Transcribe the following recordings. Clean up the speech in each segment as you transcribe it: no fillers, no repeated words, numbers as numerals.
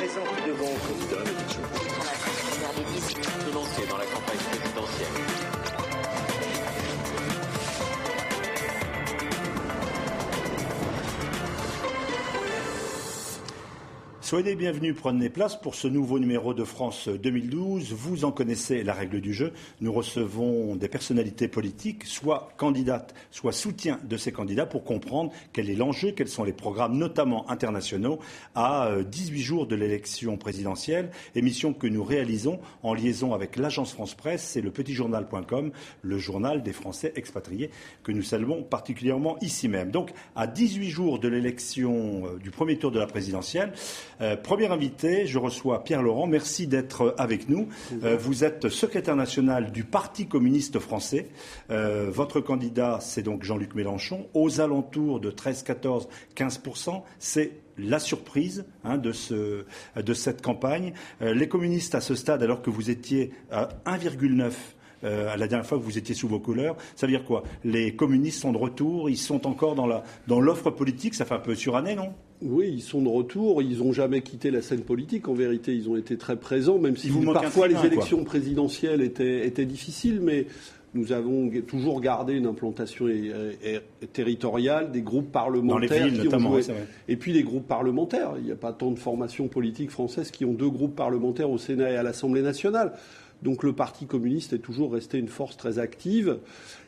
présente devant le candidat la question. Se lancer dans la campagne présidentielle. Soyez les bienvenus, prenez place pour ce nouveau numéro de France 2012. Vous en connaissez la règle du jeu. Nous recevons des personnalités politiques, soit candidates, soit soutiens de ces candidats, pour comprendre quel est l'enjeu, quels sont les programmes, notamment internationaux, à 18 jours de l'élection présidentielle. Émission que nous réalisons en liaison avec l'agence France Presse et le petitjournal.com, le journal des Français expatriés, que nous saluons particulièrement ici même. Donc, à 18 jours de l'élection du premier tour de la présidentielle, premier invité, je reçois Pierre Laurent. Merci d'être avec nous. Vous êtes secrétaire national du Parti communiste français. Votre candidat, c'est donc Jean-Luc Mélenchon. Aux alentours de 13, 14, 15%. C'est la surprise de cette campagne. Les communistes, à ce stade, alors que vous étiez à 1,9%, à la dernière fois que vous étiez sous vos couleurs, ça veut dire quoi? Les communistes sont de retour, ils sont encore dans l'offre politique, ça fait un peu suranné, non? Oui, ils sont de retour, ils n'ont jamais quitté la scène politique, en vérité, ils ont été très présents, même si parfois les élections présidentielles étaient difficiles, mais nous avons toujours gardé une implantation territoriale, des groupes parlementaires. Dans les villes, notamment, c'est vrai. Et puis des groupes parlementaires. Il n'y a pas tant de formations politiques françaises qui ont 2 groupes parlementaires au Sénat et à l'Assemblée nationale. Donc le Parti communiste est toujours resté une force très active.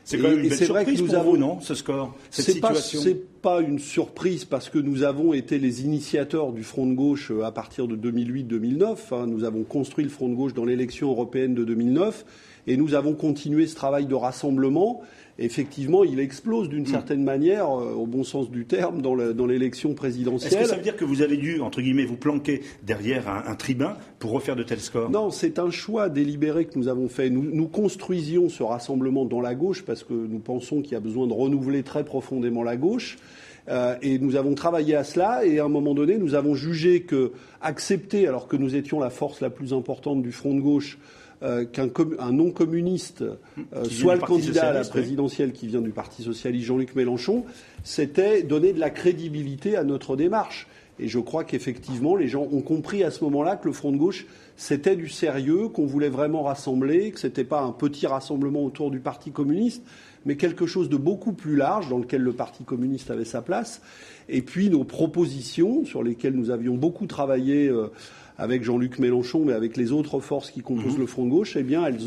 C'est quand même une belle surprise pour vous, non, ce score, cette situation? C'est pas une surprise parce que nous avons été les initiateurs du Front de gauche à partir de 2008-2009. Nous avons construit le Front de gauche dans l'élection européenne de 2009 et nous avons continué ce travail de rassemblement. Effectivement, il explose d'une certaine manière, au bon sens du terme, dans l'élection présidentielle. Est-ce que ça veut dire que vous avez dû, entre guillemets, vous planquer derrière un tribun pour refaire de tels scores? Non, c'est un choix délibéré que nous avons fait. Nous construisions ce rassemblement dans la gauche parce que nous pensons qu'il y a besoin de renouveler très profondément la gauche. Et nous avons travaillé à cela et à un moment donné, nous avons jugé que accepter, alors que nous étions la force la plus importante du Front de gauche, qu'un non-communiste soit le candidat à la présidentielle qui vient du Parti socialiste, Jean-Luc Mélenchon, c'était donner de la crédibilité à notre démarche. Et je crois qu'effectivement, les gens ont compris à ce moment-là que le Front de gauche, c'était du sérieux, qu'on voulait vraiment rassembler, que ce n'était pas un petit rassemblement autour du Parti communiste, mais quelque chose de beaucoup plus large dans lequel le Parti communiste avait sa place. Et puis nos propositions, sur lesquelles nous avions beaucoup travaillé avec Jean-Luc Mélenchon, mais avec les autres forces qui composent le Front de gauche, eh bien, elles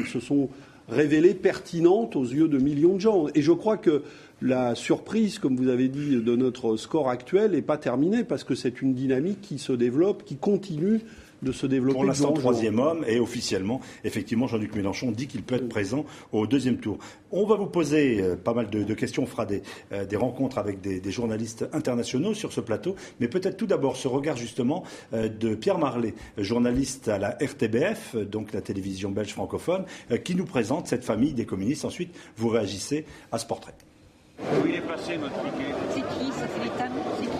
se sont révélées pertinentes aux yeux de millions de gens. Et je crois que la surprise, comme vous avez dit, de notre score actuel n'est pas terminée, parce que c'est une dynamique qui se développe, qui continue de se développer. Pour l'instant, troisième homme, et officiellement, effectivement, Jean-Luc Mélenchon dit qu'il peut être présent au deuxième tour. On va vous poser pas mal de questions. On fera des rencontres avec des journalistes internationaux sur ce plateau. Mais peut-être tout d'abord ce regard justement de Pierre Marlet, journaliste à la RTBF, donc la télévision belge francophone, qui nous présente cette famille des communistes. Ensuite, vous réagissez à ce portrait. Où il est passé notre piquet? C'est qui? Ça fait les tables? C'est qui?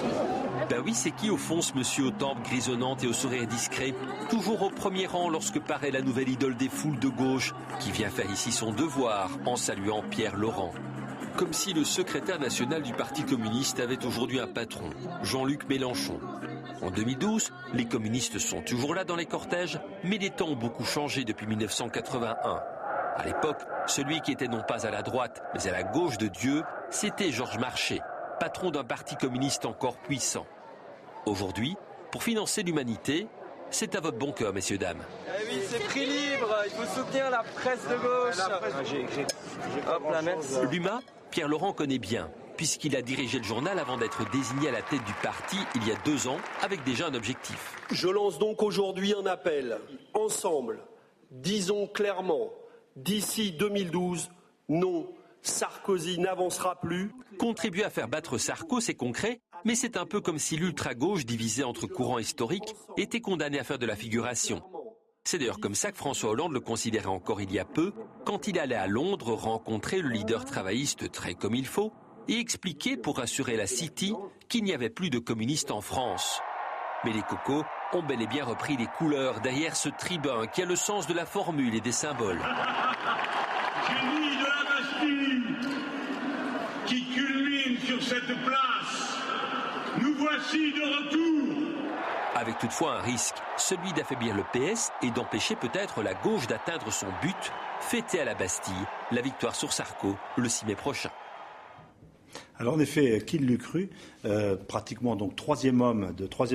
Ben oui, c'est qui au fond ce monsieur aux tempes grisonnantes et au sourire discret, toujours au premier rang lorsque paraît la nouvelle idole des foules de gauche, qui vient faire ici son devoir en saluant Pierre Laurent. Comme si le secrétaire national du Parti communiste avait aujourd'hui un patron, Jean-Luc Mélenchon. En 2012, les communistes sont toujours là dans les cortèges, mais les temps ont beaucoup changé depuis 1981. À l'époque, celui qui était non pas à la droite, mais à la gauche de Dieu, c'était Georges Marchais, patron d'un parti communiste encore puissant. Aujourd'hui, pour financer l'humanité, c'est à votre bon cœur, messieurs, dames. Eh oui, c'est prix libre, il faut soutenir la presse de gauche. Hop, la merci. L'UMA, Pierre Laurent connaît bien, puisqu'il a dirigé le journal avant d'être désigné à la tête du parti il y a 2 ans, avec déjà un objectif. Je lance donc aujourd'hui un appel. Ensemble, disons clairement, d'ici 2012, non, Sarkozy n'avancera plus. Contribuer à faire battre Sarko, c'est concret, mais c'est un peu comme si l'ultra-gauche, divisée entre courants historiques, était condamnée à faire de la figuration. C'est d'ailleurs comme ça que François Hollande le considérait encore il y a peu, quand il allait à Londres rencontrer le leader travailliste très comme il faut, et expliquer pour rassurer la City qu'il n'y avait plus de communistes en France. Mais les cocos ont bel et bien repris les couleurs derrière ce tribun qui a le sens de la formule et des symboles. Génie de la Bastille qui culmine sur cette place, nous voici de retour. avec toutefois un risque, celui d'affaiblir le PS et d'empêcher peut-être la gauche d'atteindre son but, fêter à la Bastille la victoire sur Sarko le 6 mai prochain. Alors en effet, qui l'eût cru, pratiquement donc troisième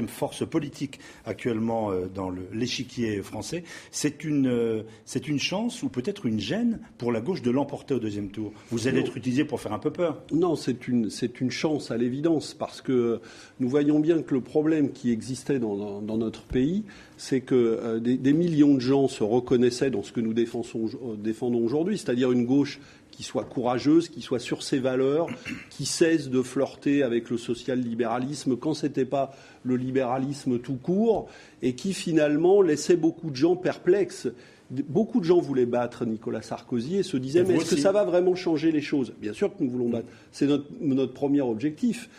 force politique actuellement dans l'échiquier français, c'est une chance ou peut-être une gêne pour la gauche de l'emporter au deuxième tour. Vous allez être utilisé pour faire un peu peur. Non, c'est une chance à l'évidence, parce que nous voyons bien que le problème qui existait dans notre pays, c'est que des millions de gens se reconnaissaient dans ce que nous défendons aujourd'hui, c'est-à-dire une gauche qui soit courageuse, qui soit sur ses valeurs, qui cesse de flirter avec le social-libéralisme quand c'était pas le libéralisme tout court, et qui finalement laissait beaucoup de gens perplexes. Beaucoup de gens voulaient battre Nicolas Sarkozy et se disaient mais est-ce que ça va vraiment changer les choses ? Bien sûr que nous voulons battre. C'est notre premier objectif.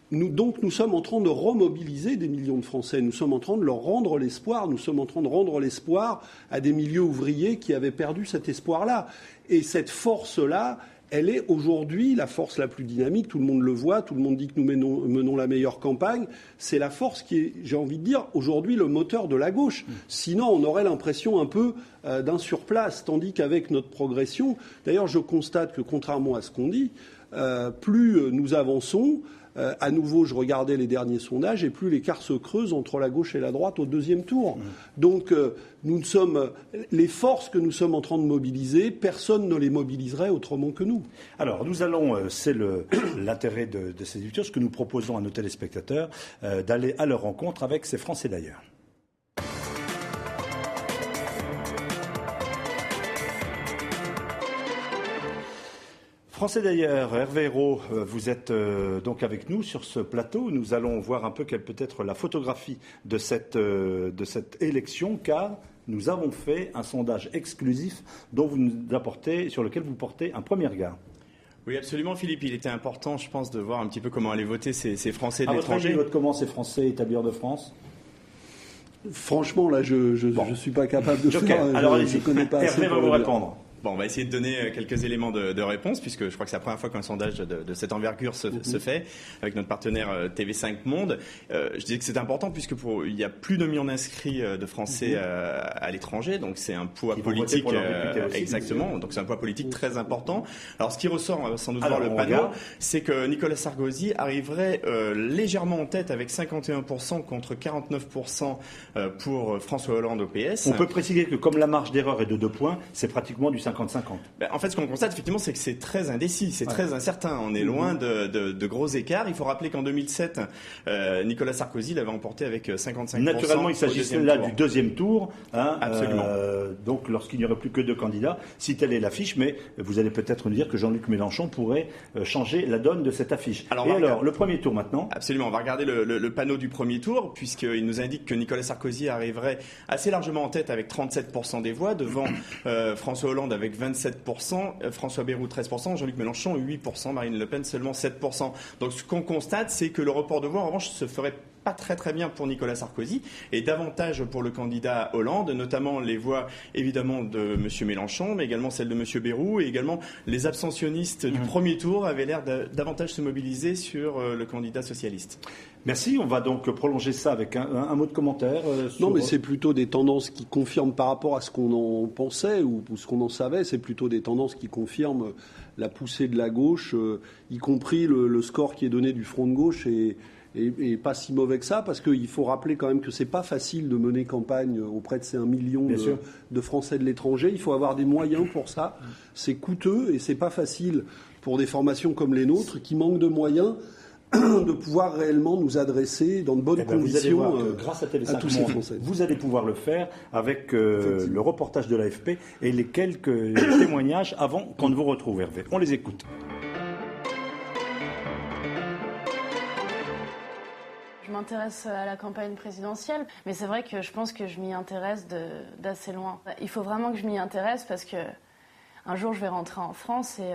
Nous sommes en train de remobiliser des millions de Français. Nous sommes en train de leur rendre l'espoir. Nous sommes en train de rendre l'espoir à des milieux ouvriers qui avaient perdu cet espoir-là. Et cette force-là, elle est aujourd'hui la force la plus dynamique. Tout le monde le voit. Tout le monde dit que nous menons la meilleure campagne. C'est la force qui est, j'ai envie de dire, aujourd'hui le moteur de la gauche. Sinon, on aurait l'impression un peu d'un surplace. Tandis qu'avec notre progression, d'ailleurs, je constate que contrairement à ce qu'on dit, plus nous avançons, à nouveau, je regardais les derniers sondages et plus l'écart se creuse entre la gauche et la droite au deuxième tour. Donc, les forces que nous sommes en train de mobiliser, personne ne les mobiliserait autrement que nous. Alors, nous allons, c'est l'intérêt de ces éditeurs, ce que nous proposons à nos téléspectateurs, d'aller à leur rencontre avec ces Français d'ailleurs. Français d'ailleurs, Hervé Hérault, vous êtes donc avec nous sur ce plateau. Nous allons voir un peu quelle peut être la photographie de cette élection, car nous avons fait un sondage exclusif sur lequel vous portez un premier regard. Oui, absolument, Philippe. Il était important, je pense, de voir un petit peu comment allaient voter ces Français de l'étranger. À votre avis, comment ces Français établis hors de France ? Franchement, là, je suis pas capable de faire. Alors, je connais pas assez. Hervé va vous répondre. Bon, on va essayer de donner quelques éléments de réponse, puisque je crois que c'est la première fois qu'un sondage de cette envergure se fait avec notre partenaire TV5 Monde. Je disais que c'est important puisque il y a plus de 1 million d'inscrits de Français à l'étranger, donc c'est un poids politique exactement. Donc c'est un poids politique très important. Alors ce qui ressort, on va sans doute voir le panneau, c'est que Nicolas Sarkozy arriverait légèrement en tête avec 51% contre 49% pour François Hollande au PS. On peut préciser que comme la marge d'erreur est de 2 points, c'est pratiquement du 50-50. En fait, ce qu'on constate, effectivement, c'est que c'est très indécis, c'est très incertain. On est loin de gros écarts. Il faut rappeler qu'en 2007, Nicolas Sarkozy l'avait emporté avec 55%. Naturellement, il s'agissait là du deuxième tour. Absolument. Donc, lorsqu'il n'y aurait plus que 2 candidats, si telle est l'affiche, mais vous allez peut-être nous dire que Jean-Luc Mélenchon pourrait changer la donne de cette affiche. Alors, le premier tour maintenant. Absolument. On va regarder le panneau du premier tour, puisqu'il nous indique que Nicolas Sarkozy arriverait assez largement en tête avec 37% des voix, devant François Hollande avec 27%, François Bayrou 13%, Jean-Luc Mélenchon 8%, Marine Le Pen seulement 7%. Donc ce qu'on constate, c'est que le report de voix, en revanche, se ferait pas très très bien pour Nicolas Sarkozy et davantage pour le candidat Hollande, notamment les voix évidemment de M. Mélenchon, mais également celles de M. Bayrou et également les abstentionnistes du premier tour avaient l'air davantage se mobiliser sur le candidat socialiste. Merci, on va donc prolonger ça avec un mot de commentaire. Non, mais c'est plutôt des tendances qui confirment par rapport à ce qu'on en pensait ou ce qu'on en savait, c'est plutôt des tendances qui confirment la poussée de la gauche, y compris le score qui est donné du front de gauche et pas si mauvais que ça, parce qu'il faut rappeler quand même que c'est pas facile de mener campagne auprès de ces 1 million de Français de l'étranger. Il faut avoir des moyens pour ça. C'est coûteux et c'est pas facile pour des formations comme les nôtres qui manquent de moyens de pouvoir réellement nous adresser dans de bonnes conditions vous allez voir que grâce à tous ces Français. Vous allez pouvoir le faire avec le reportage de l'AFP et les quelques témoignages avant qu'on ne vous retrouve, Hervé. On les écoute. Je m'intéresse à la campagne présidentielle, mais c'est vrai que je pense que je m'y intéresse d'assez loin. Il faut vraiment que je m'y intéresse parce que un jour je vais rentrer en France et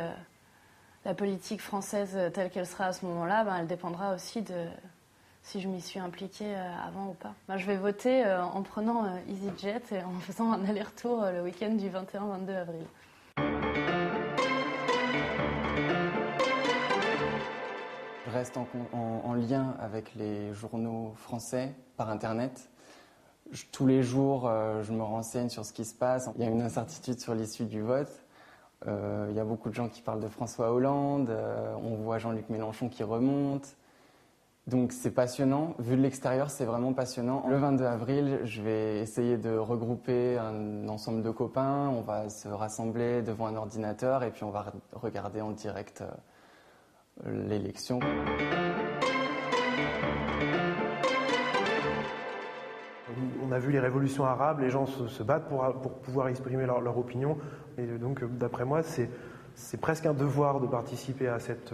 la politique française telle qu'elle sera à ce moment-là, elle dépendra aussi de si je m'y suis impliquée avant ou pas. Je vais voter en prenant EasyJet et en faisant un aller-retour le week-end du 21-22 avril. reste en lien avec les journaux français par Internet. Tous les jours, je me renseigne sur ce qui se passe. Il y a une incertitude sur l'issue du vote. Il y a beaucoup de gens qui parlent de François Hollande. On voit Jean-Luc Mélenchon qui remonte. Donc c'est passionnant. Vu de l'extérieur, c'est vraiment passionnant. Le 22 avril, je vais essayer de regrouper un ensemble de copains. On va se rassembler devant un ordinateur et puis on va regarder en direct l'élection. On a vu les révolutions arabes, les gens se battent pour pouvoir exprimer leur opinion. Et donc, d'après moi, c'est presque un devoir de participer à cette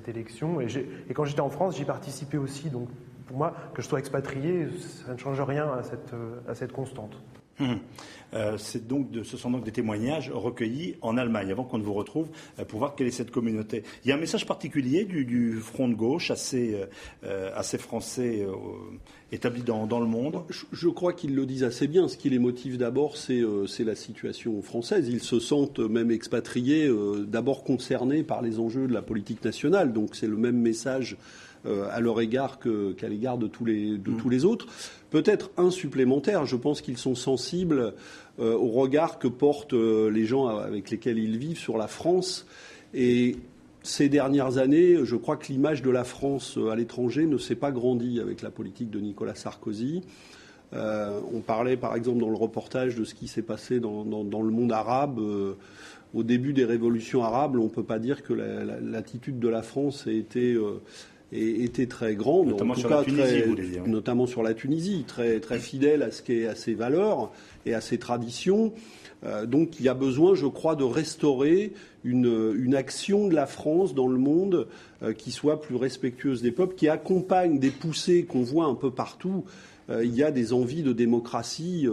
élection. Et quand j'étais en France, j'y participais aussi. Donc, pour moi, que je sois expatrié, ça ne change rien à cette constante. Ce sont donc des témoignages recueillis en Allemagne, avant qu'on ne vous retrouve, pour voir quelle est cette communauté. Il y a un message particulier du front de gauche, assez français, établi dans le monde. Je crois qu'ils le disent assez bien. Ce qui les motive d'abord, c'est la situation française. Ils se sentent même expatriés, d'abord concernés par les enjeux de la politique nationale. Donc c'est le même message à leur égard qu'à l'égard de tous les autres. Peut-être un supplémentaire, je pense qu'ils sont sensibles au regard que portent les gens avec lesquels ils vivent sur la France. Et ces dernières années, je crois que l'image de la France à l'étranger ne s'est pas grandie avec la politique de Nicolas Sarkozy. On parlait par exemple dans le reportage de ce qui s'est passé dans le monde arabe. Au début des révolutions arabes, on ne peut pas dire que l'attitude de la France était très grande, notamment en tout sur cas la Tunisie, vous voulez dire. Notamment sur la Tunisie, très fidèle à ses valeurs et à ses traditions. Donc il y a besoin, je crois, de restaurer une action de la France dans le monde qui soit plus respectueuse des peuples, qui accompagne des poussées qu'on voit un peu partout. Il y a des envies de démocratie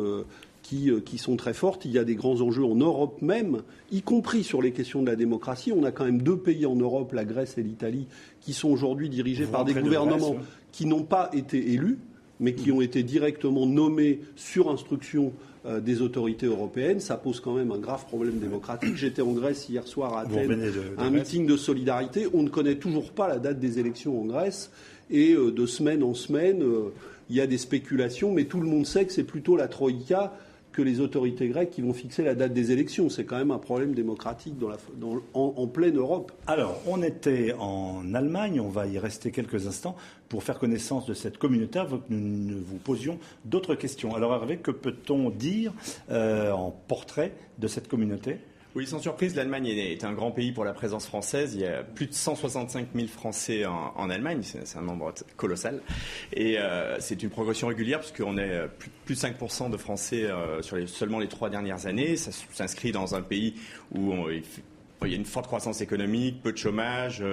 qui sont très fortes. Il y a des grands enjeux en Europe même, y compris sur les questions de la démocratie. On a quand même 2 pays en Europe, la Grèce et l'Italie, qui sont aujourd'hui dirigés par des gouvernements qui n'ont pas été élus, mais qui ont été directement nommés sur instruction des autorités européennes. Ça pose quand même un grave problème démocratique. J'étais en Grèce hier soir à Athènes, un meeting de solidarité. On ne connaît toujours pas la date des élections en Grèce. Et de semaine en semaine, il y a des spéculations, mais tout le monde sait que c'est plutôt la Troïka que les autorités grecques qui vont fixer la date des élections. C'est quand même un problème démocratique en pleine Europe. Alors, on était en Allemagne, on va y rester quelques instants pour faire connaissance de cette communauté avant que nous vous posions d'autres questions. Alors Hervé, que peut-on dire en portrait de cette communauté ? Oui, sans surprise, l'Allemagne est un grand pays pour la présence française. Il y a plus de 165 000 Français en Allemagne, c'est un nombre colossal. Et c'est une progression régulière puisqu'on est plus de 5% de Français sur seulement les 3 dernières années. Ça s'inscrit dans un pays où il y a une forte croissance économique, peu de chômage,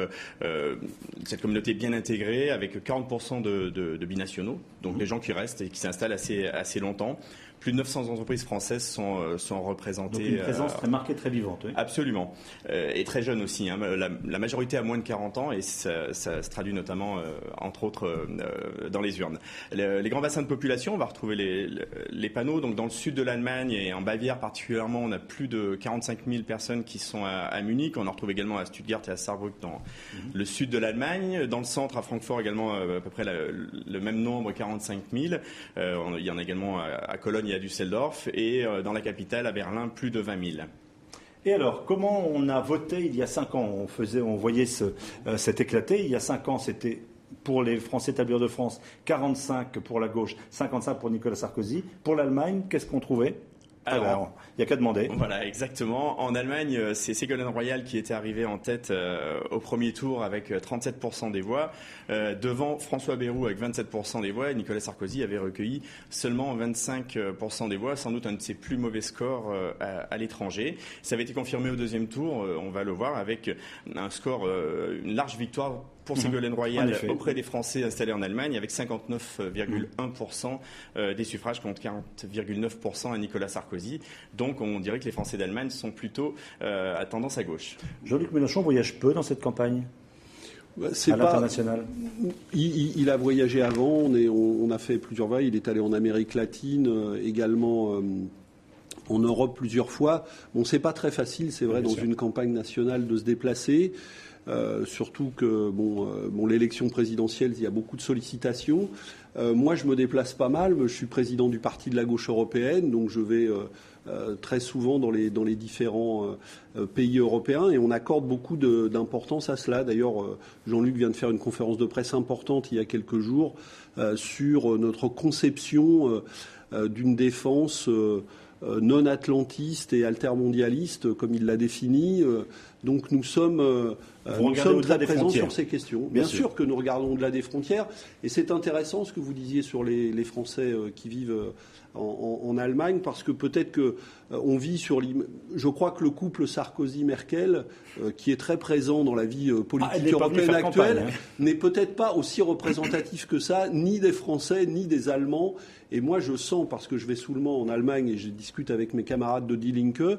cette communauté bien intégrée avec 40% de binationaux, donc des gens qui restent et qui s'installent assez longtemps. Plus de 900 entreprises françaises sont représentées. Donc une présence très marquée, très vivante. Oui. Absolument. Et très jeune aussi. Hein. La majorité a moins de 40 ans et ça se traduit notamment, entre autres, dans les urnes. Les grands bassins de population, on va retrouver les panneaux. Donc dans le sud de l'Allemagne et en Bavière particulièrement, on a plus de 45 000 personnes qui sont à Munich. On en retrouve également à Stuttgart et à Saarbrück dans le sud de l'Allemagne. Dans le centre, à Francfort également, à peu près le même nombre, 45 000. Il y en a également à Cologne et à Düsseldorf, et dans la capitale, à Berlin, plus de 20 000. Et alors, comment on a voté il y a 5 ans ? On voyait cet éclaté. Il y a 5 ans, c'était pour les Français établis hors de France, 45 pour la gauche, 55 pour Nicolas Sarkozy. Pour l'Allemagne, qu'est-ce qu'on trouvait ? Alors, il n'y a qu'à demander. Voilà, exactement. En Allemagne, c'est Ségolène Royal qui était arrivé en tête au premier tour avec 37% des voix, devant François Bayrou avec 27% des voix, et Nicolas Sarkozy avait recueilli seulement 25% des voix, sans doute un de ses plus mauvais scores à l'étranger. Ça avait été confirmé au deuxième tour, on va le voir, avec un score, une large victoire pour Ségolène Royal auprès des Français installés en Allemagne, avec 59,1% des suffrages contre 40,9% à Nicolas Sarkozy. Donc on dirait que les Français d'Allemagne sont plutôt à tendance à gauche. Jean-Luc Mélenchon voyage peu dans cette campagne à l'international. Il a voyagé avant, on a fait plusieurs voyages, il est allé en Amérique latine, également en Europe plusieurs fois. Bon, c'est pas très facile, c'est vrai, dans une campagne nationale de se déplacer. surtout que l'élection présidentielle, il y a beaucoup de sollicitations. Moi, je me déplace pas mal. Je suis président du parti de la gauche européenne, donc je vais très souvent dans les différents pays européens et on accorde beaucoup d'importance à cela. D'ailleurs, Jean-Luc vient de faire une conférence de presse importante il y a quelques jours sur notre conception d'une défense non atlantiste et altermondialiste, comme il l'a défini. Donc nous sommes très présents sur ces questions. Bien sûr que nous regardons au-delà des frontières. Et c'est intéressant ce que vous disiez sur les Français qui vivent en Allemagne, parce que peut-être qu'on vit sur... Je crois que le couple Sarkozy-Merkel, qui est très présent dans la vie politique européenne actuelle, n'est peut-être pas aussi représentatif que ça, ni des Français, ni des Allemands. Et moi, je sens, parce que je vais souvent en Allemagne et je discute avec mes camarades de Die Linke,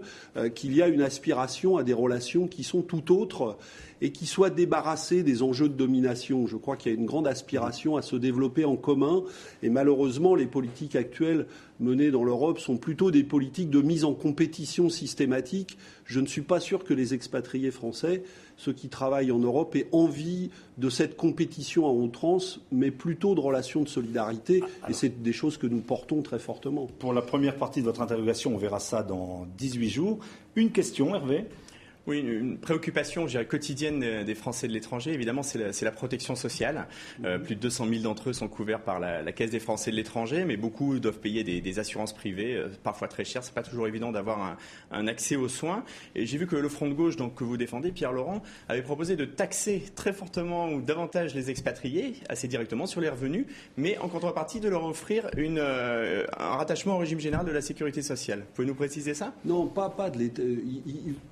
qu'il y a une aspiration à des relations qui sont tout autres et qui soient débarrassées des enjeux de domination. Je crois qu'il y a une grande aspiration à se développer en commun. Et malheureusement, les politiques actuelles menées dans l'Europe sont plutôt des politiques de mise en compétition systématique. Je ne suis pas sûr que les expatriés français, ceux qui travaillent en Europe, aient envie de cette compétition à outrance, mais plutôt de relations de solidarité. Et c'est des choses que nous portons très fortement. Pour la première partie de votre interrogation, on verra ça dans 18 jours. Une question, Hervé ? Oui, une préoccupation, je dirais, quotidienne des Français de l'étranger, évidemment, c'est la protection sociale. Plus de 200 000 d'entre eux sont couverts par la Caisse des Français de l'étranger, mais beaucoup doivent payer des assurances privées, parfois très chères. C'est pas toujours évident d'avoir un accès aux soins. Et j'ai vu que le Front de gauche, donc, que vous défendez, Pierre Laurent, avait proposé de taxer très fortement ou davantage les expatriés, assez directement, sur les revenus, mais en contrepartie de leur offrir un rattachement au régime général de la sécurité sociale. Vous pouvez nous préciser ça ? Non, pas de l'État.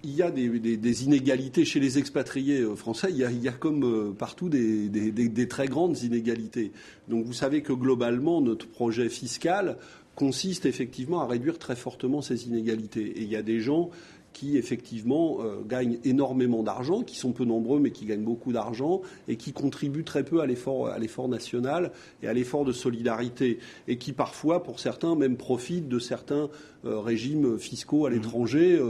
Il y a des inégalités chez les expatriés français. Il y a comme partout des très grandes inégalités. Donc vous savez que globalement, notre projet fiscal consiste effectivement à réduire très fortement ces inégalités. Et il y a des gens qui effectivement gagnent énormément d'argent, qui sont peu nombreux mais qui gagnent beaucoup d'argent et qui contribuent très peu à l'effort national et à l'effort de solidarité et qui parfois, pour certains, même profitent de certains régimes fiscaux à l'étranger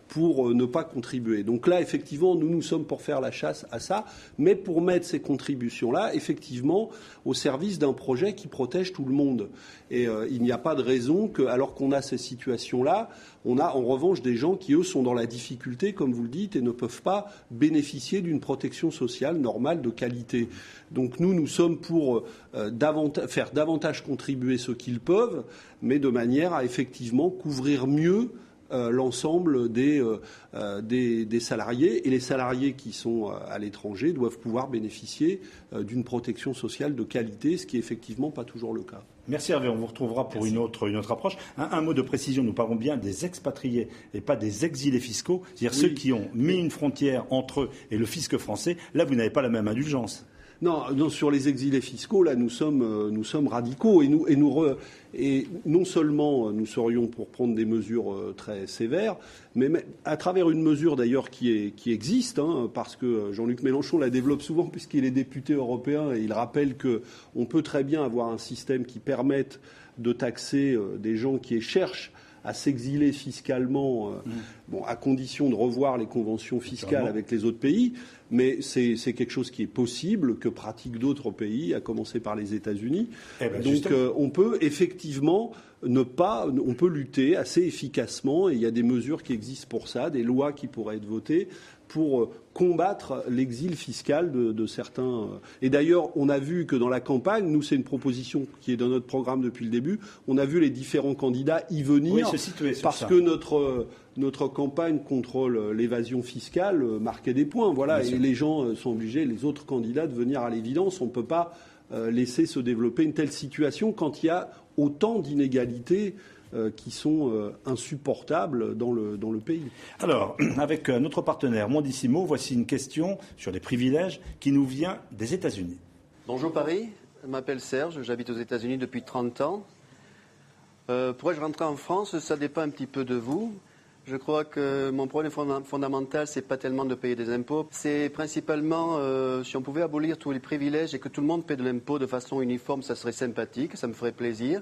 pour ne pas contribuer. Donc là, effectivement, nous sommes pour faire la chasse à ça, mais pour mettre ces contributions-là, effectivement, au service d'un projet qui protège tout le monde. Et il n'y a pas de raison que, alors qu'on a ces situations-là, on a en revanche des gens qui, eux, sont dans la difficulté, comme vous le dites, et ne peuvent pas bénéficier d'une protection sociale normale de qualité. Donc nous sommes pour faire davantage contribuer ceux qu'ils peuvent, mais de manière à effectivement couvrir mieux l'ensemble des salariés. Et les salariés qui sont à l'étranger doivent pouvoir bénéficier d'une protection sociale de qualité, ce qui n'est effectivement pas toujours le cas. Merci Hervé, on vous retrouvera pour une autre approche. Un mot de précision, nous parlons bien des expatriés et pas des exilés fiscaux, c'est-à-dire ceux qui ont mis une frontière entre eux et le fisc français. Là, vous n'avez pas la même indulgence. Non, sur les exilés fiscaux, là, nous sommes radicaux et non seulement nous serions pour prendre des mesures très sévères, mais à travers une mesure d'ailleurs qui existe, parce que Jean-Luc Mélenchon la développe souvent puisqu'il est député européen et il rappelle qu'on peut très bien avoir un système qui permette de taxer des gens qui cherchent à s'exiler fiscalement, à condition de revoir les conventions fiscales avec les autres pays, mais c'est quelque chose qui est possible, que pratiquent d'autres pays, à commencer par les États-Unis. Donc on peut effectivement on peut lutter assez efficacement, et il y a des mesures qui existent pour ça, des lois qui pourraient être votées pour combattre l'exil fiscal de certains. Et d'ailleurs, on a vu que dans la campagne, nous, c'est une proposition qui est dans notre programme depuis le début, on a vu les différents candidats y venir, parce que notre campagne contre l'évasion fiscale marquait des points. Voilà, et les gens sont obligés, les autres candidats, de venir à l'évidence. On ne peut pas laisser se développer une telle situation quand il y a autant d'inégalités qui sont insupportables dans le pays. Alors, avec notre partenaire Mondissimo, voici une question sur les privilèges qui nous vient des États-Unis. Bonjour Paris, je m'appelle Serge, j'habite aux États-Unis depuis 30 ans. Pourrais-je rentrer en France? Ça dépend un petit peu de vous. Je crois que mon problème fondamental, c'est pas tellement de payer des impôts. C'est principalement, si on pouvait abolir tous les privilèges et que tout le monde paie de l'impôt de façon uniforme, ça serait sympathique, ça me ferait plaisir.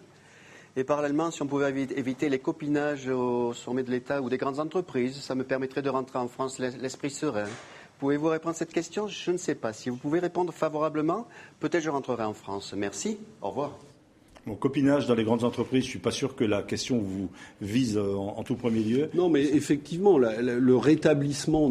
Et parallèlement, si on pouvait éviter les copinages au sommet de l'État ou des grandes entreprises, ça me permettrait de rentrer en France l'esprit serein Pouvez-vous répondre à cette question? Je ne sais pas. Si vous pouvez répondre favorablement, peut-être je rentrerai en France. Merci. Au revoir. Mon copinage dans les grandes entreprises, je ne suis pas sûr que la question vous vise en tout premier lieu. Non, mais effectivement, le rétablissement...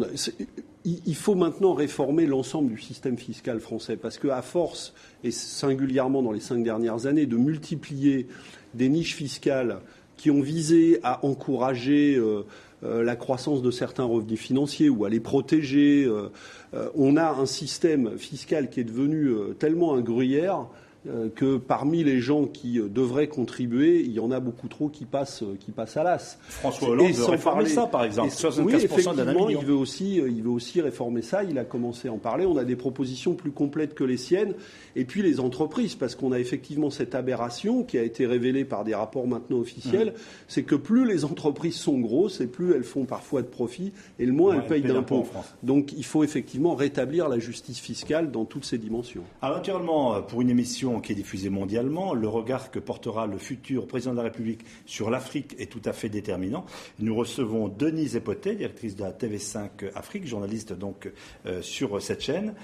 Il faut maintenant réformer l'ensemble du système fiscal français parce qu'à force, et singulièrement dans les 5 dernières années, de multiplier des niches fiscales qui ont visé à encourager la croissance de certains revenus financiers ou à les protéger, on a un système fiscal qui est devenu tellement un gruyère que parmi les gens qui devraient contribuer, il y en a beaucoup trop qui passent à l'as. François Hollande veut réformer ça, par exemple. 75% oui, effectivement, il veut aussi réformer ça. Il a commencé à en parler. On a des propositions plus complètes que les siennes. Et puis les entreprises, parce qu'on a effectivement cette aberration qui a été révélée par des rapports maintenant officiels, c'est que plus les entreprises sont grosses et plus elles font parfois de profit et le moins elles payent d'impôts. Donc il faut effectivement rétablir la justice fiscale dans toutes ses dimensions. Alors naturellement, pour une émission qui est diffusée mondialement, le regard que portera le futur président de la République sur l'Afrique est tout à fait déterminant. Nous recevons Denise Epotet, directrice de la TV5 Afrique, journaliste donc sur cette chaîne,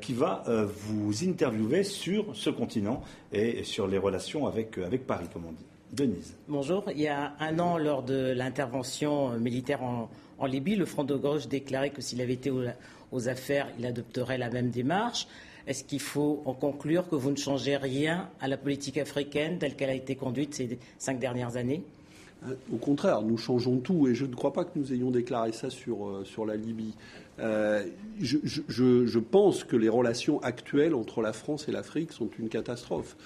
qui va vous interviewer sur ce continent et sur les relations avec Paris, comme on dit. Denise. Bonjour. Il y a un an, lors de l'intervention militaire en Libye, le Front de gauche déclarait que s'il avait été aux affaires, il adopterait la même démarche. Est-ce qu'il faut en conclure que vous ne changez rien à la politique africaine telle qu'elle a été conduite ces 5 dernières années? Au contraire, nous changeons tout et je ne crois pas que nous ayons déclaré ça sur la Libye. Je pense que les relations actuelles entre la France et l'Afrique sont une catastrophe.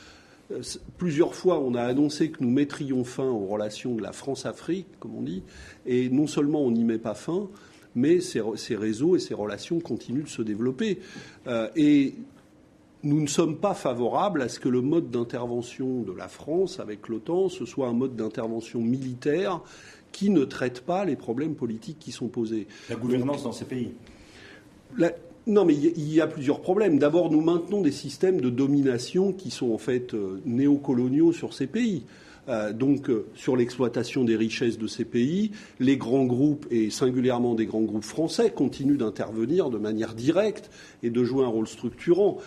Plusieurs fois, on a annoncé que nous mettrions fin aux relations de la France-Afrique, comme on dit, et non seulement on n'y met pas fin, mais ces réseaux et ces relations continuent de se développer. Et nous ne sommes pas favorables à ce que le mode d'intervention de la France avec l'OTAN, ce soit un mode d'intervention militaire qui ne traite pas les problèmes politiques qui sont posés. La gouvernance dans ces pays. Non, mais il y a plusieurs problèmes. D'abord, nous maintenons des systèmes de domination qui sont en fait néocoloniaux sur ces pays. Sur l'exploitation des richesses de ces pays, les grands groupes, et singulièrement des grands groupes français, continuent d'intervenir de manière directe et de jouer un rôle structurant.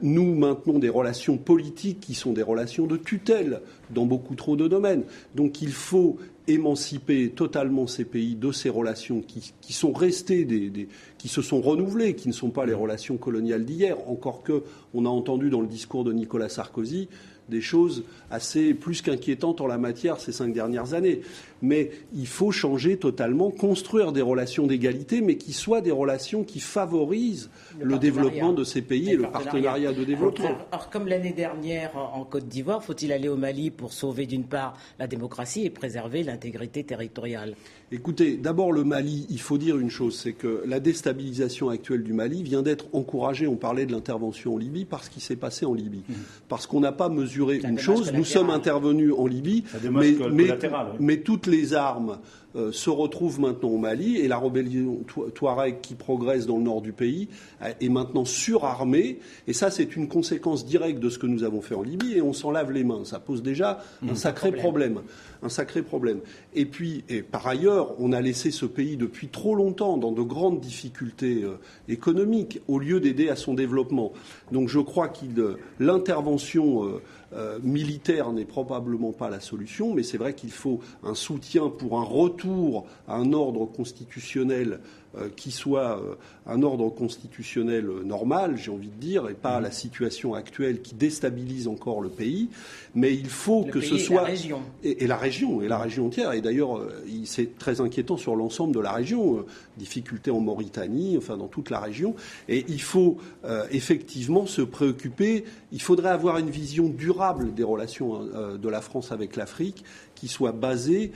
Nous maintenons des relations politiques qui sont des relations de tutelle dans beaucoup trop de domaines. Donc il faut émanciper totalement ces pays de ces relations qui sont restées, qui se sont renouvelées, qui ne sont pas les relations coloniales d'hier, encore que on a entendu dans le discours de Nicolas Sarkozy des choses assez plus qu'inquiétantes en la matière ces 5 dernières années. Mais il faut changer totalement, construire des relations d'égalité, mais qui soient des relations qui favorisent le développement de ces pays et le partenariat de développement. Alors, comme l'année dernière en Côte d'Ivoire, faut-il aller au Mali pour sauver d'une part la démocratie et préserver l'intégrité territoriale? Écoutez, d'abord le Mali, il faut dire une chose, c'est que la déstabilisation actuelle du Mali vient d'être encouragée, on parlait de l'intervention en Libye, par ce qui s'est passé en Libye. Parce qu'on n'a pas mesuré une chose, nous sommes intervenus en Libye, mais toutes les armes se retrouvent maintenant au Mali et la rébellion Touareg qui progresse dans le nord du pays est maintenant surarmée et ça c'est une conséquence directe de ce que nous avons fait en Libye et on s'en lave les mains. Ça pose déjà un sacré problème. Et puis, par ailleurs, on a laissé ce pays depuis trop longtemps dans de grandes difficultés économiques au lieu d'aider à son développement. Donc je crois que l'intervention militaire n'est probablement pas la solution, mais c'est vrai qu'il faut un soutien pour un retour à un ordre constitutionnel qui soit un ordre constitutionnel normal, j'ai envie de dire, et pas la situation actuelle qui déstabilise encore le pays. Mais il faut que ce soit... La région entière. Et d'ailleurs, c'est très inquiétant sur l'ensemble de la région. Difficultés en Mauritanie, enfin dans toute la région. Et il faut effectivement se préoccuper. Il faudrait avoir une vision durable des relations de la France avec l'Afrique qui soit basée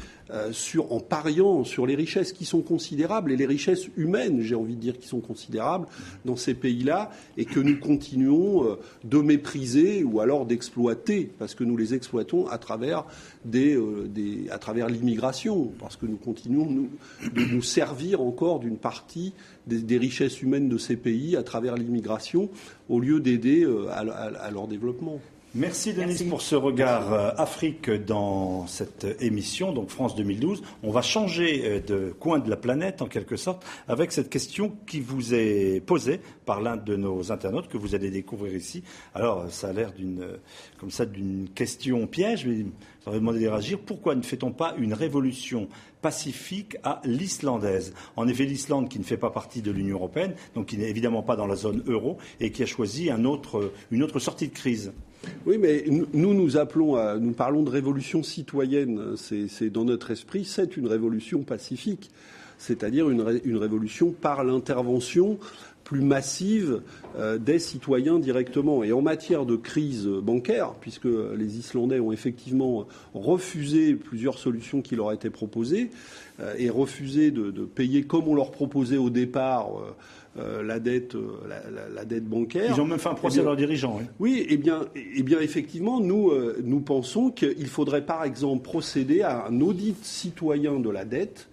en pariant sur les richesses qui sont considérables et les richesses humaines, j'ai envie de dire, qui sont considérables dans ces pays-là et que nous continuons de mépriser ou alors d'exploiter parce que nous les exploitons à travers l'immigration, parce que nous continuons de nous servir encore d'une partie des richesses humaines de ces pays à travers l'immigration au lieu d'aider à leur développement. Merci Denise pour ce regard Afrique dans cette émission, donc France 2012. On va changer de coin de la planète en quelque sorte avec cette question qui vous est posée par l'un de nos internautes que vous allez découvrir ici. Alors ça a l'air d'une question piège, mais j'aurais demandé de réagir. Pourquoi ne fait-on pas une révolution pacifique à l'islandaise? En effet, l'Islande qui ne fait pas partie de l'Union européenne, donc qui n'est évidemment pas dans la zone euro et qui a choisi une autre sortie de crise. Oui, mais nous parlons de révolution citoyenne. C'est dans notre esprit, c'est une révolution pacifique, c'est-à-dire une révolution par l'intervention plus massive des citoyens directement. Et en matière de crise bancaire, puisque les Islandais ont effectivement refusé plusieurs solutions qui leur étaient proposées et refusé de payer comme on leur proposait au départ la dette bancaire. Ils ont même fait un procès à leurs dirigeants. Oui, eh bien, effectivement, nous pensons qu'il faudrait, par exemple, procéder à un audit citoyen de la dette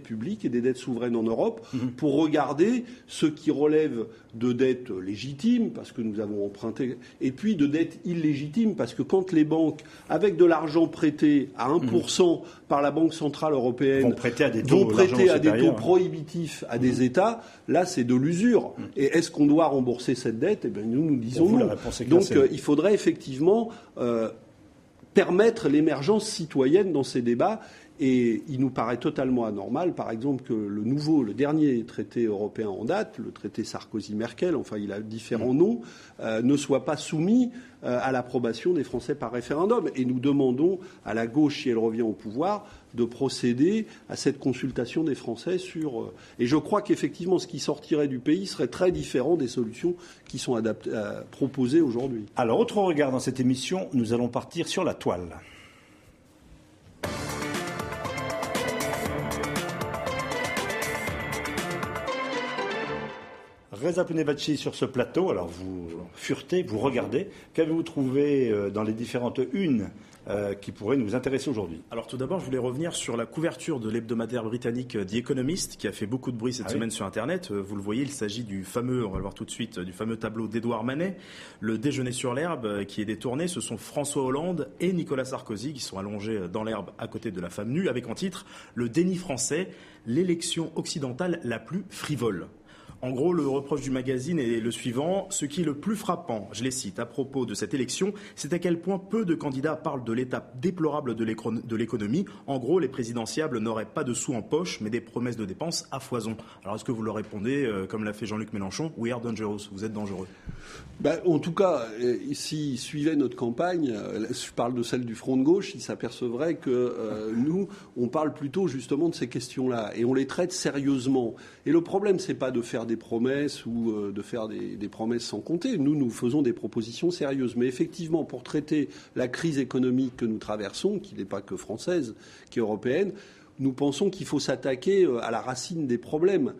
publique et des dettes souveraines en Europe pour regarder ce qui relève de dettes légitimes, parce que nous avons emprunté, et puis de dettes illégitimes, parce que quand les banques, avec de l'argent prêté à 1% par la Banque Centrale Européenne, vont prêter à des taux prohibitifs à des États, là c'est de l'usure. Et est-ce qu'on doit rembourser cette dette? Eh bien, nous disons non. Donc il faudrait effectivement permettre l'émergence citoyenne dans ces débats. Et il nous paraît totalement anormal, par exemple, que le dernier traité européen en date, le traité Sarkozy-Merkel, enfin il a différents noms, ne soit pas soumis à l'approbation des Français par référendum. Et nous demandons à la gauche, si elle revient au pouvoir, de procéder à cette consultation des Français sur... Et je crois qu'effectivement, ce qui sortirait du pays serait très différent des solutions qui sont proposées aujourd'hui. Alors, autre regard dans cette émission, nous allons partir sur la toile. Reza Punevaci sur ce plateau, alors vous furetez, vous regardez. Qu'avez-vous trouvé dans les différentes unes qui pourraient nous intéresser aujourd'hui? Alors tout d'abord, je voulais revenir sur la couverture de l'hebdomadaire britannique The Economist, qui a fait beaucoup de bruit cette semaine sur Internet. Vous le voyez, il s'agit du fameux, on va le voir tout de suite, du fameux tableau d'Édouard Manet, le déjeuner sur l'herbe qui est détourné. Ce sont François Hollande et Nicolas Sarkozy qui sont allongés dans l'herbe à côté de la femme nue, avec en titre « Le déni français, l'élection occidentale la plus frivole ». En gros, le reproche du magazine est le suivant. Ce qui est le plus frappant, je les cite, à propos de cette élection, c'est à quel point peu de candidats parlent de l'état déplorable de l'économie. En gros, les présidentiables n'auraient pas de sous en poche, mais des promesses de dépenses à foison. Alors, est-ce que vous leur répondez, comme l'a fait Jean-Luc Mélenchon, « We are dangerous », vous êtes dangereux? En tout cas, s'ils suivaient notre campagne, je parle de celle du Front de gauche, ils s'apercevraient que nous, on parle plutôt justement de ces questions-là, et on les traite sérieusement. Et le problème, c'est pas de faire des promesses ou de faire des promesses sans compter. Nous faisons des propositions sérieuses. Mais effectivement, pour traiter la crise économique que nous traversons, qui n'est pas que française, qui est européenne, nous pensons qu'il faut s'attaquer à la racine des problèmes.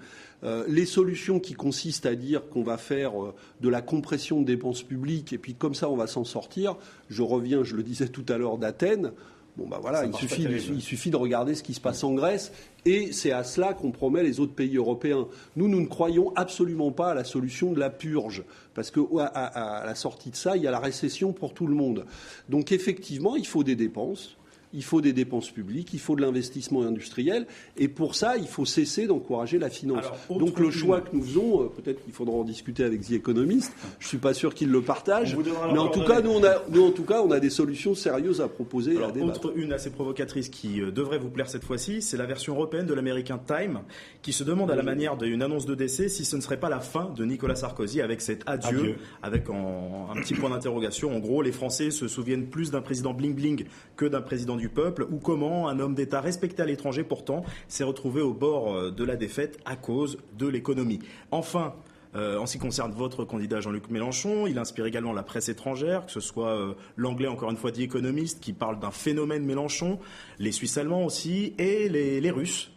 Les solutions qui consistent à dire qu'on va faire de la compression de dépenses publiques et puis comme ça on va s'en sortir, je reviens, je le disais tout à l'heure, d'Athènes. Il suffit de regarder ce qui se passe en Grèce et c'est à cela qu'on promet les autres pays européens. Nous ne croyons absolument pas à la solution de la purge parce qu'à la sortie de ça, il y a la récession pour tout le monde. Donc effectivement, il faut des dépenses. Il faut des dépenses publiques, il faut de l'investissement industriel, et pour ça, il faut cesser d'encourager la finance. Donc le choix que nous faisons, peut-être qu'il faudra en discuter avec The Economist, je ne suis pas sûr qu'ils le partagent, mais en tout cas, on a des solutions sérieuses à proposer et à débattre. Autre une assez provocatrice qui devrait vous plaire cette fois-ci, c'est la version européenne de l'American Time, qui se demande à la manière d'une annonce de décès si ce ne serait pas la fin de Nicolas Sarkozy avec cet adieu. Avec un petit point d'interrogation. En gros, les Français se souviennent plus d'un président bling-bling que d'un président du peuple, ou comment un homme d'État respecté à l'étranger pourtant s'est retrouvé au bord de la défaite à cause de l'économie. Enfin, en ce qui concerne votre candidat Jean-Luc Mélenchon, il inspire également la presse étrangère, que ce soit l'anglais, encore une fois, The Economist, qui parle d'un phénomène Mélenchon, les Suisses allemands aussi, et les Russes.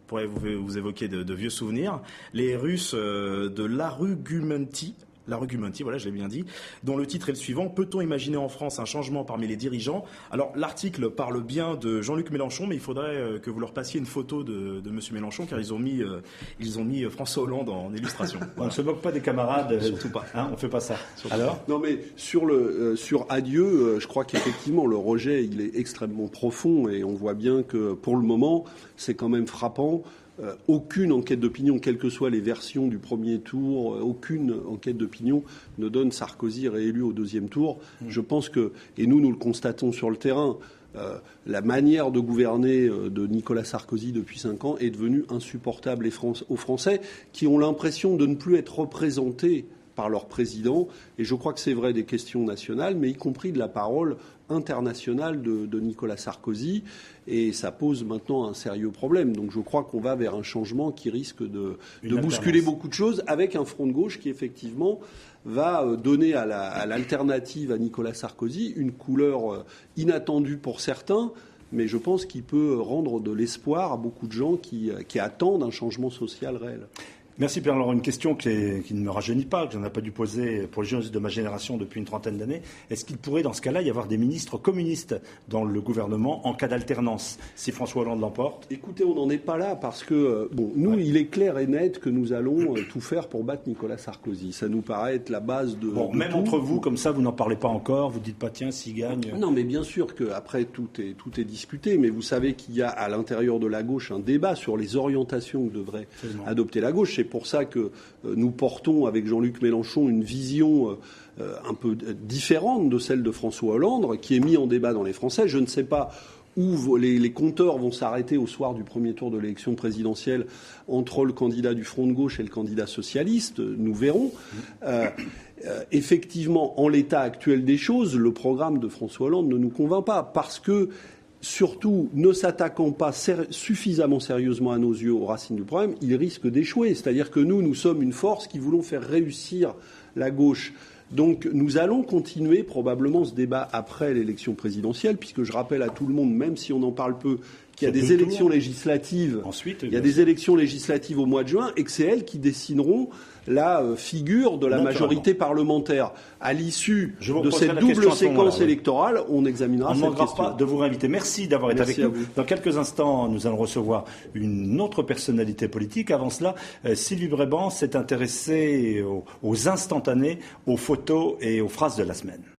Pourrait vous évoquer de vieux souvenirs. Les Russes de l'Argumenti l'Argumenti, voilà, je l'ai bien dit, dont le titre est le suivant: peut-on imaginer en France un changement parmi les dirigeants? Alors, l'article parle bien de Jean-Luc Mélenchon, mais il faudrait que vous leur passiez une photo de M. Mélenchon, car ils ont mis François Hollande en illustration. On ne se moque pas des camarades. Surtout pas. Hein, on ne fait pas ça. Alors Non, mais sur Adieu, je crois qu'effectivement, le rejet, il est extrêmement profond, et on voit bien que, pour le moment, c'est quand même frappant. Aucune enquête d'opinion, quelles que soient les versions du premier tour, aucune enquête d'opinion ne donne Sarkozy réélu au deuxième tour. Je pense que, et nous le constatons sur le terrain, la manière de gouverner de Nicolas Sarkozy depuis 5 ans est devenue insupportable aux Français qui ont l'impression de ne plus être représentés par leur président. Et je crois que c'est vrai des questions nationales, mais y compris de la parole internationale de Nicolas Sarkozy. Et ça pose maintenant un sérieux problème. Donc je crois qu'on va vers un changement qui risque de bousculer beaucoup de choses, avec un front de gauche qui effectivement va donner à l'alternative à Nicolas Sarkozy une couleur inattendue pour certains, mais je pense qu'il peut rendre de l'espoir à beaucoup de gens qui attendent un changement social réel. Merci Pierre-Laurent. Une question qui ne me rajeunit pas, que je n'ai pas dû poser pour les jeunes de ma génération depuis une trentaine d'années. Est-ce qu'il pourrait, dans ce cas-là, y avoir des ministres communistes dans le gouvernement en cas d'alternance, si François Hollande l'emporte? Écoutez, on n'en est pas là parce que, nous, il est clair et net que nous allons tout faire pour battre Nicolas Sarkozy. Ça nous paraît être la base de... même tout. entre vous, comme ça, vous n'en parlez pas encore, vous ne dites pas, tiens, s'il gagne... Non, mais bien sûr qu'après, tout est discuté, mais vous savez qu'il y a à l'intérieur de la gauche un débat sur les orientations que devrait adopter la gauche. C'est pour ça que nous portons avec Jean-Luc Mélenchon une vision un peu différente de celle de François Hollande, qui est mise en débat dans les Français. Je ne sais pas où les compteurs vont s'arrêter au soir du premier tour de l'élection présidentielle entre le candidat du Front de gauche et le candidat socialiste. Nous verrons. Effectivement, en l'état actuel des choses, le programme de François Hollande ne nous convainc pas, parce que surtout, ne s'attaquant pas suffisamment sérieusement à nos yeux aux racines du problème, il risque d'échouer. C'est-à-dire que nous sommes une force qui voulons faire réussir la gauche. Donc nous allons continuer probablement ce débat après l'élection présidentielle, puisque je rappelle à tout le monde, même si on en parle peu, qu'il y a des élections législatives. Ensuite, il y a des élections législatives au mois de juin, et que c'est elles qui dessineront la figure de la majorité parlementaire. À l'issue de cette double séquence électorale, on examinera cette question. On ne manquera pas de vous réinviter. Merci d'avoir été avec nous. Dans quelques instants, nous allons recevoir une autre personnalité politique. Avant cela, Sylvie Bréban s'est intéressée aux instantanés, aux photos et aux phrases de la semaine.